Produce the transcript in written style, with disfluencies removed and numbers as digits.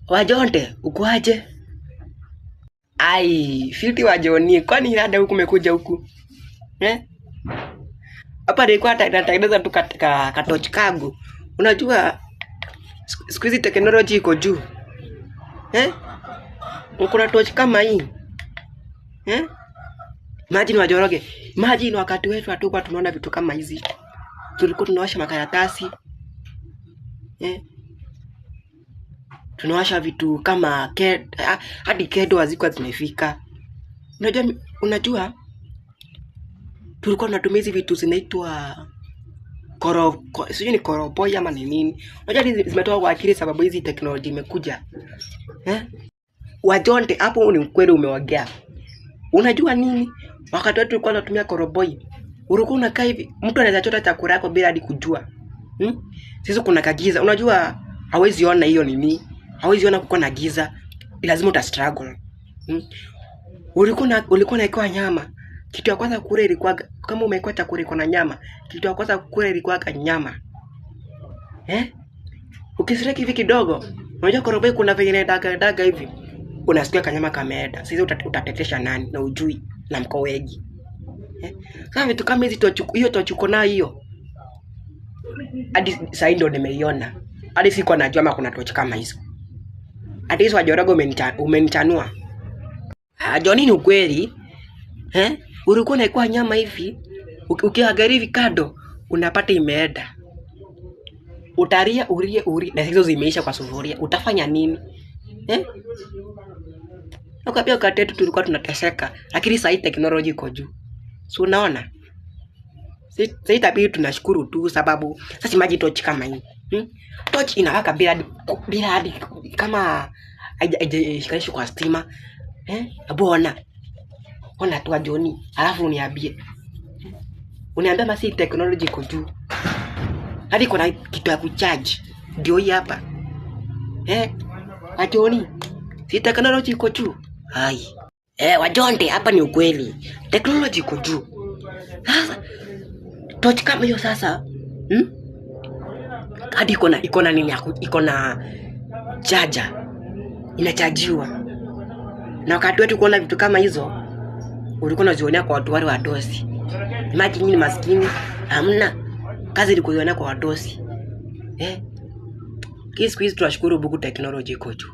Wajonte, uko aje? Ai, fiti wajoni, kwani rada huku umekuja huku? Hapa nilikuwa natengeneza tu katochi kangu. Unajua siku hizi teknolojia iko juu. Kuna tochi kama hii. Imagine wajoroge. Imagine wakati wetu hatukuwa tunaona vitu kama hizi. Tulikuwa tunawasha makaratasi. Tunawasha vitu kama hadi kedo hazikuwa zimefika. Unajua tulikuwa tunatumia hizi vitu zinaitwa sijui ni koroboi ama ni nini. Unajua zimetoka kwa akili sababu hizi teknolojia imekuja. Wajonte, hapo ni ukweli umeongea. Unajua nini? Wakati wetu tulikuwa tunatumia koroboi. Ulikuwa unakaa hivi, mtu anaweza chota chakula yako bila hadi kujua. Sisi kuna kagiza. Unajua hawezi ona hiyo nini? Hawezi ona kuko na giza. Lazima uta struggle. Ulikuwa unaekewa nyama. Kitu ya kwanza kule ilikuwa kama umeekewa chakula iko na nyama. Kitu ya kwanza kule ilikuwa nyama. Ukisireki hivi kidogo, unajua koroboi kuna vile daga hivi. Unasikia kanyama kameenda. Sisi utatetesha nani na ujui na mko wengi. Sasa vitu kama hizi hiyo tochuko na hiyo. Hadi sasa ndio nimeiona. Hadi siko najua kama kuna tochi kama hizo. Hadi hizo wajorogo umenichanua. Joni ni ukweli. Ulikuwa unaikuwa nyama hivi. Ukiangalia hivi kado unapata imeenda. Utaria urie na hizo zimeisha kwa sufuria. Utafanya nini? Ukapia wakati wetu tulikuwa tunateseka, lakini sasa hii teknolojia iko juu. So unaona? Sasa itabidi tunashukuru tu sababu sasa maji tochi kama hii. Tochi inawaka bila hadi kama haijashikana kwa stima. Bona. Ona tu Joni, alafu uniambie. Uniambia basi teknolojia iko juu. Hadi kuna kitu ya kucharge. Ndio hii hapa. Joni, si teknolojia iko juu. Hai. Wajonte, hapa ni ukweli. Teknolojia iko juu. Sasa tochi kama hiyo sasa, hadi iko na nini iko na charger. Inachajiwa. Na wakati wetu kuona vitu kama hizo, ulikuwa unazionea kwa watu wale wadosi. Imagine ni maskini, hamna kazi ilikuwa inaonea kwa wadosi. Siku hizi tunashukuru Mungu teknolojia iko juu.